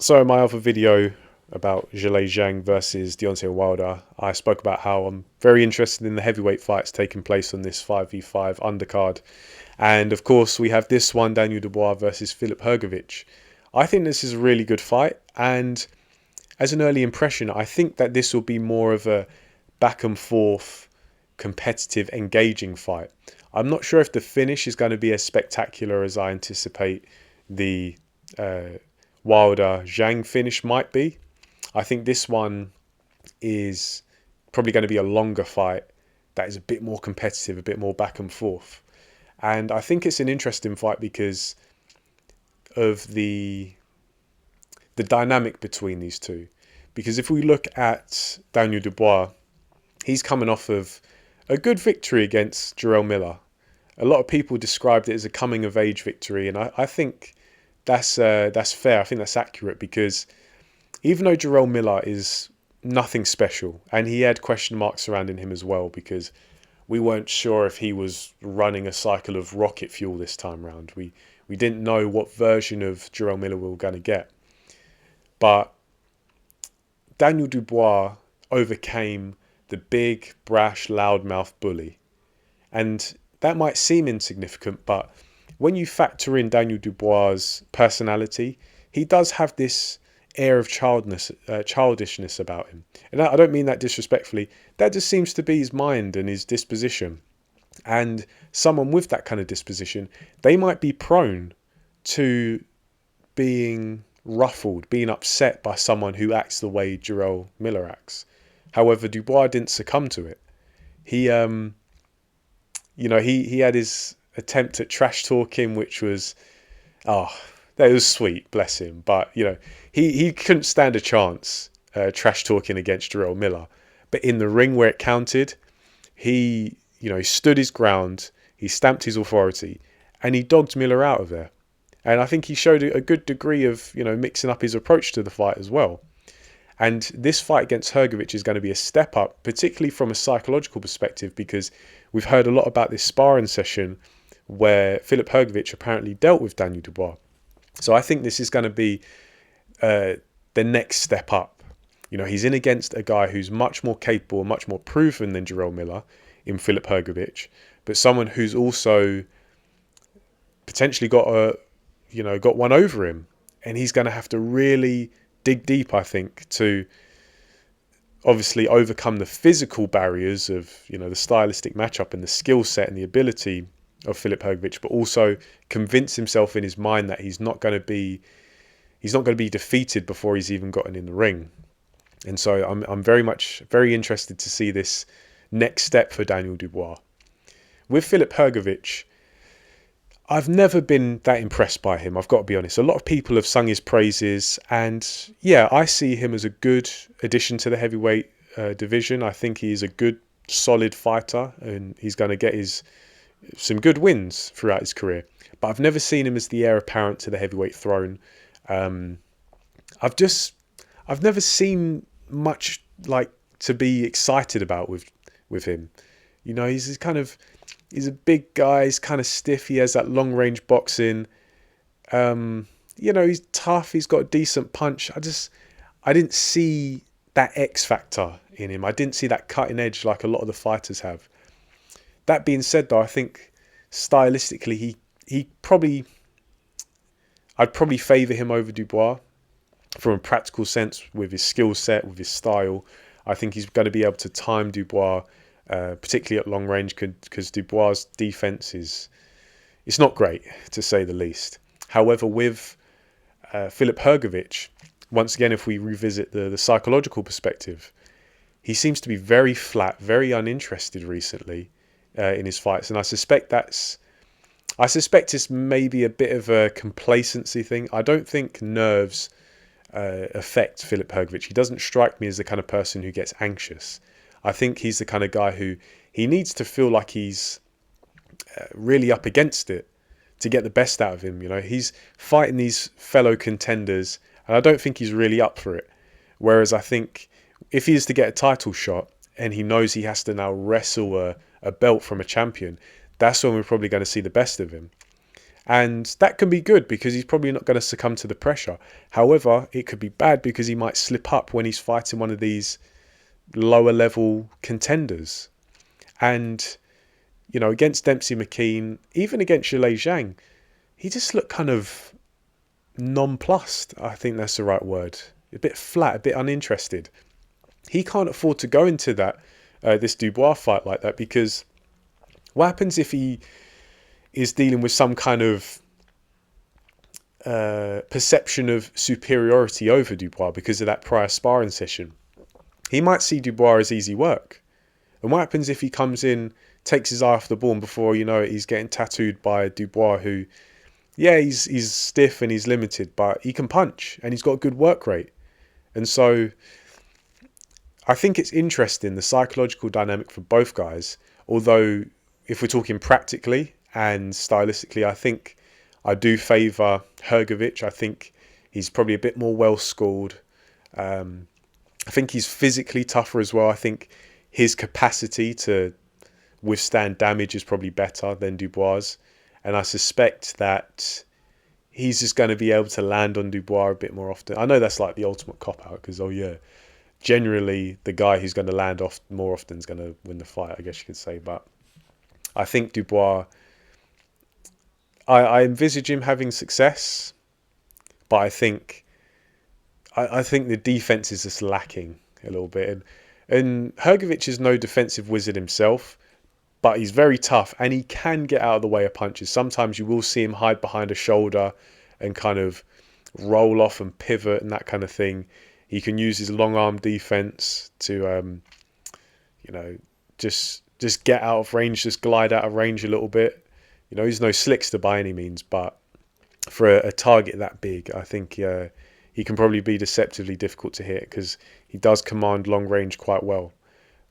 So in my other video about Zhilei Zhang versus Deontay Wilder, I spoke about how I'm very interested in the heavyweight fights taking place on this 5v5 undercard. And of course, we have this one, Daniel Dubois versus Filip Hrgovic. I think this is a really good fight. And as an early impression, I think that this will be more of a back and forth, competitive, engaging fight. I'm not sure if the finish is going to be as spectacular as I anticipate the Wilder Zhang finish might be. I think this one is probably going to be a longer fight that is a bit more competitive, a bit more back and forth. And I think it's an interesting fight because of the dynamic between these two. Because if we look at Daniel Dubois, he's coming off of a good victory against Jarrell Miller. A lot of people described it as a coming of age victory, and I think that's fair. I think that's accurate because even though Jarrell Miller is nothing special, and he had question marks surrounding him as well because we weren't sure if he was running a cycle of rocket fuel this time round. We didn't know what version of Jarrell Miller we were going to get. But Daniel Dubois overcame the big, brash, loudmouth bully. And that might seem insignificant, but when you factor in Daniel Dubois' personality, he does have this air of childishness about him. And I don't mean that disrespectfully. That just seems to be his mind and his disposition. And someone with that kind of disposition, they might be prone to being ruffled, being upset by someone who acts the way Jarrell Miller acts. However, Dubois didn't succumb to it. He he had his attempt at trash talking, which was, that was sweet, bless him. But, he couldn't stand a chance trash talking against Jarrell Miller. But in the ring where it counted, he stood his ground, he stamped his authority, and he dogged Miller out of there. And I think he showed a good degree of, mixing up his approach to the fight as well. And this fight against Hrgovic is going to be a step up, particularly from a psychological perspective, because we've heard a lot about this sparring session where Filip Hrgovic apparently dealt with Daniel Dubois. So I think this is going to be the next step up. He's in against a guy who's much more capable, much more proven than Jarrell Miller in Filip Hrgovic, but someone who's also potentially got one over him. And he's going to have to really dig deep, I think, to obviously overcome the physical barriers of, the stylistic matchup and the skill set and the ability of Filip Hrgovic, but also convince himself in his mind that he's not going to be defeated before he's even gotten in the ring. And so I'm very interested to see this next step for Daniel Dubois. With Filip Hrgovic, I've never been that impressed by him, I've got to be honest. A lot of people have sung his praises, and yeah, I see him as a good addition to the heavyweight division. I think he is a good, solid fighter, and he's going to get some good wins throughout his career. But I've never seen him as the heir apparent to the heavyweight throne. I've never seen much to be excited about with him. He's a big guy, he's kind of stiff, he has that long range boxing. He's tough, he's got a decent punch. I didn't see that X factor in him. I didn't see that cutting edge like a lot of the fighters have. That being said though, I think stylistically I'd probably favour him over Dubois from a practical sense with his skill set, with his style. I think he's going to be able to time Dubois, particularly at long range, because Dubois' defense it's not great, to say the least. However, with Filip Hrgovic, once again, if we revisit the psychological perspective, he seems to be very flat, very uninterested recently in his fights, and I suspect it's maybe a bit of a complacency thing. I don't think nerves affect Filip Hrgovic. He doesn't strike me as the kind of person who gets anxious. I think he's the kind of guy who he needs to feel like he's really up against it to get the best out of him. He's fighting these fellow contenders, and I don't think he's really up for it. Whereas I think if he is to get a title shot and he knows he has to now wrestle a belt from a champion, that's when we're probably going to see the best of him. And that can be good because he's probably not going to succumb to the pressure. However, it could be bad because he might slip up when he's fighting one of these lower level contenders. And, you know, against Dempsey McKean, even against Zhilei Zhang, he just looked kind of nonplussed. I think that's the right word. A bit flat, a bit uninterested. He can't afford to go into that this Dubois fight like that, because what happens if he is dealing with some kind of perception of superiority over Dubois because of that prior sparring session? He might see Dubois as easy work. And what happens if he comes in, takes his eye off the ball, and before you know it, he's getting tattooed by Dubois, who, yeah, he's stiff and he's limited, but he can punch and he's got a good work rate. And so I think it's interesting, the psychological dynamic for both guys. Although if we're talking practically and stylistically, I think I do favour Hrgovic. I think he's probably a bit more well-schooled. I think he's physically tougher as well. I think his capacity to withstand damage is probably better than Dubois. And I suspect that he's just going to be able to land on Dubois a bit more often. I know that's like the ultimate cop-out because, oh yeah, generally the guy who's going to land off more often is going to win the fight, I guess you could say. But I think Dubois, I envisage him having success, but I think the defense is just lacking a little bit. And Hrgovic is no defensive wizard himself, but he's very tough and he can get out of the way of punches. Sometimes you will see him hide behind a shoulder and kind of roll off and pivot and that kind of thing. He can use his long arm defense to, you know, just get out of range, just glide out of range a little bit. You know, he's no slickster by any means, but for a target that big, I think he can probably be deceptively difficult to hit because he does command long range quite well.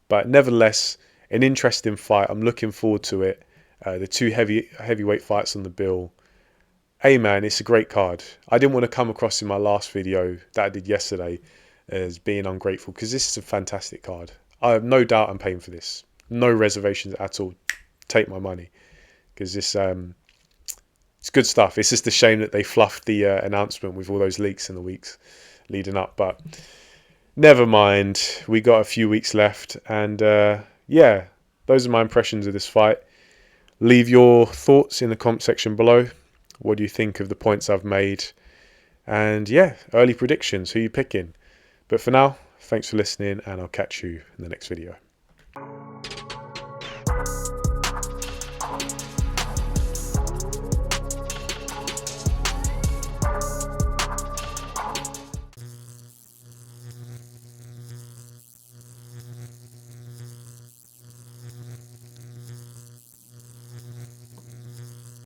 But nevertheless, an interesting fight. I'm looking forward to it. The two heavyweight fights on the bill. Hey man, it's a great card. I didn't want to come across in my last video that I did yesterday as being ungrateful, because this is a fantastic card. I have no doubt I'm paying for this. No reservations at all. Take my money, because this it's good stuff. It's just a shame that they fluffed the announcement with all those leaks in the weeks leading up. But never mind. We got a few weeks left, and yeah, those are my impressions of this fight. Leave your thoughts in the comment section below. What do you think of the points I've made? And yeah, early predictions. Who are you picking? But for now, thanks for listening, and I'll catch you in the next video.